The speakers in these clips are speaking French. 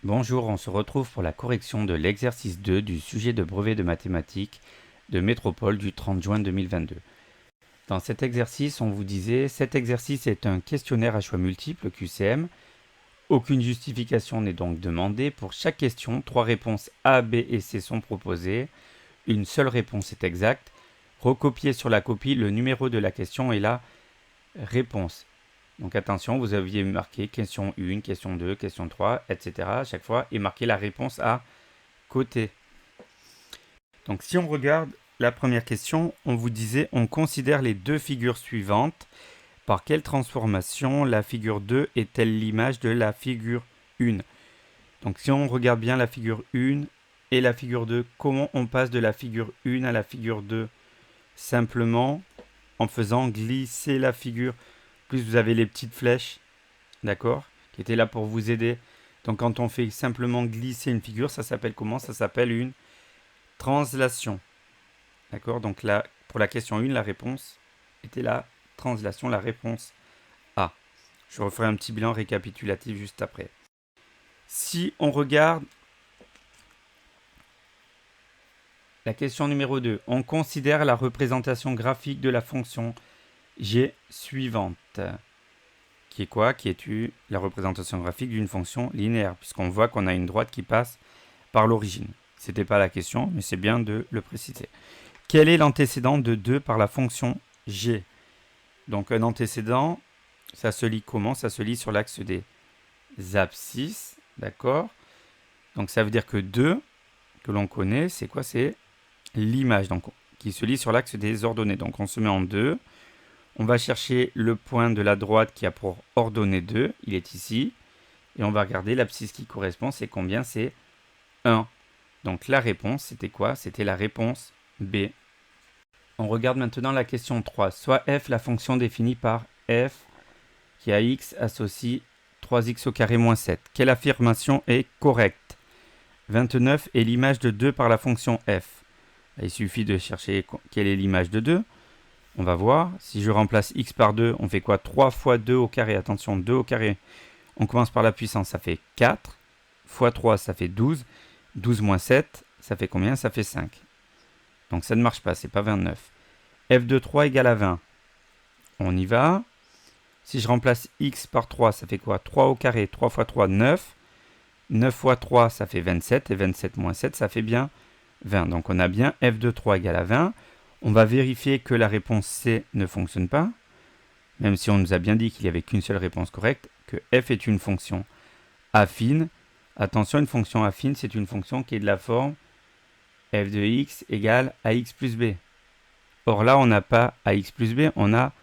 Bonjour, on se retrouve pour la correction de l'exercice 2 du sujet de brevet de mathématiques de Métropole du 30 juin 2022. Dans cet exercice, on vous disait, cet exercice est un questionnaire à choix multiples QCM. Aucune justification n'est donc demandée. Pour chaque question, 3 réponses A, B et C sont proposées. Une seule réponse est exacte. Recopiez sur la copie le numéro de la question et la réponse. Donc attention, vous aviez marqué question 1, question 2, question 3, etc. à chaque fois et marqué la réponse à côté. Donc si on regarde la première question, on vous disait on considère les deux figures suivantes. Par quelle transformation la figure 2 est-elle l'image de la figure 1? Donc si on regarde bien la figure 1 et la figure 2, comment on passe de la figure 1 à la figure 2? Simplement en faisant glisser la figure. Plus vous avez les petites flèches, d'accord, qui étaient là pour vous aider. Donc quand on fait simplement glisser une figure, ça s'appelle comment? Ça s'appelle une translation. D'accord? Donc là, pour la question 1, la réponse était la translation, la réponse A. Je referai un petit bilan récapitulatif juste après. Si on regarde la question numéro 2, on considère la représentation graphique de la fonction g suivante. Qui est quoi? Qui est la représentation graphique d'une fonction linéaire, puisqu'on voit qu'on a une droite qui passe par l'origine. Ce n'était pas la question, mais c'est bien de le préciser. Quel est l'antécédent de 2 par la fonction g? Donc un antécédent, ça se lit comment? Ça se lit sur l'axe des abscisses, d'accord? Donc ça veut dire que 2, que l'on connaît, c'est quoi? C'est l'image, donc qui se lit sur l'axe des ordonnées. Donc on se met en 2. On va chercher le point de la droite qui a pour ordonnée 2, il est ici. Et on va regarder l'abscisse qui correspond, c'est combien? C'est 1. Donc la réponse, c'était quoi? C'était la réponse B. On regarde maintenant la question 3. Soit f la fonction définie par f qui a x associe 3x au carré moins 7. Quelle affirmation est correcte? 29 est l'image de 2 par la fonction f. Il suffit de chercher quelle est l'image de 2. On va voir. Si je remplace x par 2, on fait quoi? 3 fois 2 au carré. Attention, 2 au carré. On commence par la puissance, ça fait 4. Fois 3, ça fait 12. 12 moins 7, ça fait combien? Ça fait 5. Donc ça ne marche pas, c'est pas 29. f de 3 égale à 20. On y va. Si je remplace x par 3, ça fait quoi? 3 au carré. 3 fois 3, 9. 9 fois 3, ça fait 27. Et 27 moins 7, ça fait bien 20. Donc on a bien f de 3 égale à 20. On va vérifier que la réponse C ne fonctionne pas. Même si on nous a bien dit qu'il n'y avait qu'une seule réponse correcte, que f est une fonction affine. Attention, une fonction affine, c'est une fonction qui est de la forme f de x égale ax plus b. Or là, on n'a pas ax plus b, on a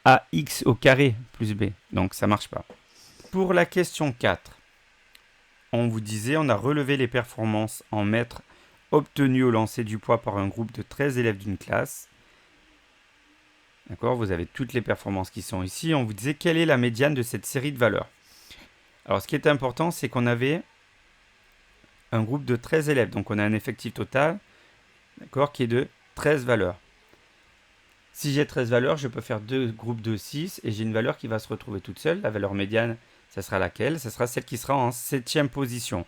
ax au carré plus b. Donc ça ne marche pas. Pour la question 4, on vous disait, on a relevé les performances en mètres obtenues au lancer du poids par un groupe de 13 élèves d'une classe. D'accord, vous avez toutes les performances qui sont ici. On vous disait quelle est la médiane de cette série de valeurs. Alors ce qui est important, c'est qu'on avait un groupe de 13 élèves. Donc on a un effectif total, d'accord, qui est de 13 valeurs. Si j'ai 13 valeurs, je peux faire deux groupes de 6 et j'ai une valeur qui va se retrouver toute seule. La valeur médiane, ça sera laquelle? Ça sera celle qui sera en 7e position.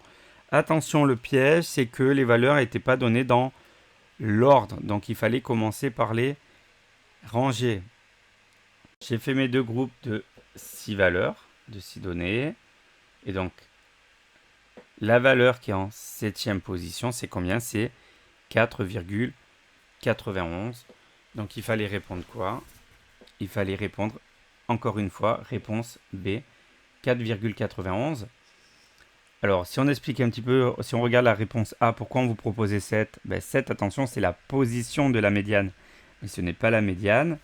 Attention, le piège, c'est que les valeurs n'étaient pas données dans l'ordre. Donc il fallait commencer par les ranger. J'ai fait mes deux groupes de 6 valeurs, de 6 données. Et donc, la valeur qui est en 7e position, c'est combien? C'est 4,91. Donc il fallait répondre quoi? Il fallait répondre, encore une fois, réponse B, 4,91. Alors, si on explique un petit peu, si on regarde la réponse A, pourquoi on vous proposait 7? 7, attention, c'est la position de la médiane. Mais ce n'est pas la médiane.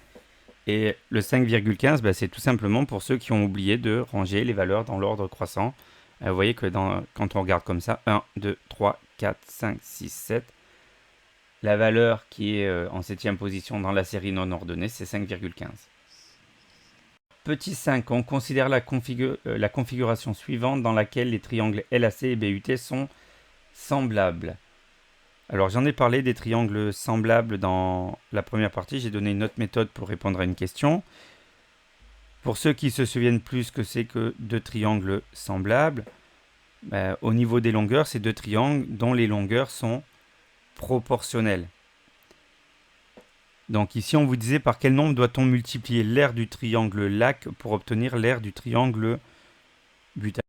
Et le 5,15, c'est tout simplement pour ceux qui ont oublié de ranger les valeurs dans l'ordre croissant. Vous voyez que quand on regarde comme ça, 1, 2, 3, 4, 5, 6, 7, la valeur qui est en 7e position dans la série non ordonnée, c'est 5,15. Petit 5, on considère la configuration suivante dans laquelle les triangles LAC et BUT sont semblables. Alors j'en ai parlé des triangles semblables dans la première partie, j'ai donné une autre méthode pour répondre à une question. Pour ceux qui se souviennent plus que c'est que deux triangles semblables, Au niveau des longueurs, c'est deux triangles dont les longueurs sont proportionnelles. Donc ici, on vous disait par quel nombre doit-on multiplier l'aire du triangle lac pour obtenir l'aire du triangle but.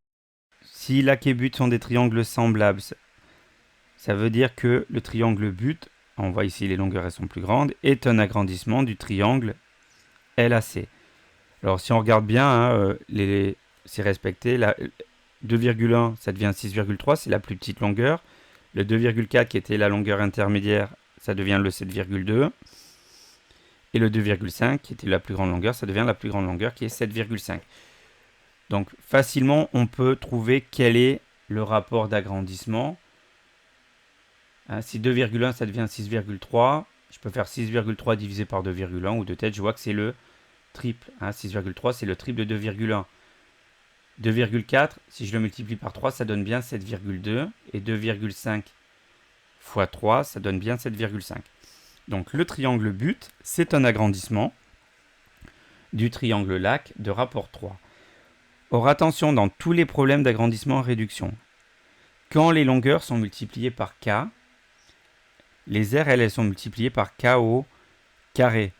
Si lac et but sont des triangles semblables, ça veut dire que le triangle but, on voit ici les longueurs elles sont plus grandes, est un agrandissement du triangle LAC. Alors si on regarde bien, hein, c'est respecté. 2,1 ça devient 6,3, c'est la plus petite longueur. Le 2,4 qui était la longueur intermédiaire, ça devient le 7,2. Et le 2,5 qui était la plus grande longueur, ça devient la plus grande longueur qui est 7,5. Donc facilement on peut trouver quel est le rapport d'agrandissement. Hein, si 2,1 ça devient 6,3, je peux faire 6,3 divisé par 2,1 ou de tête, je vois que c'est le triple. Hein, 6,3 c'est le triple de 2,1. 2,4, si je le multiplie par 3, ça donne bien 7,2. Et 2,5 fois 3, ça donne bien 7,5. Donc le triangle but, c'est un agrandissement du triangle lac de rapport 3. Or attention, dans tous les problèmes d'agrandissement et réduction, quand les longueurs sont multipliées par k, les aires, elles sont multipliées par k au carré.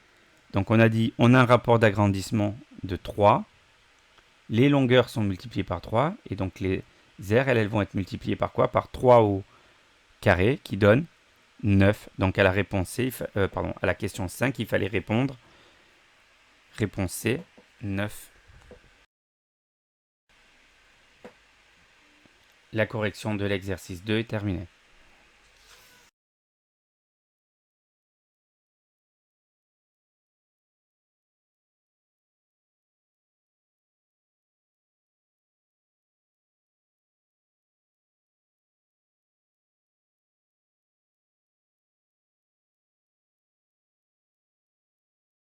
Donc on a dit, on a un rapport d'agrandissement de 3. Les longueurs sont multipliées par 3. Et donc les aires, elles vont être multipliées par quoi? Par 3 au carré, qui donne 9. Donc à la réponse C, à la question 5, il fallait répondre. Réponse C, 9. La correction de l'exercice 2 est terminée.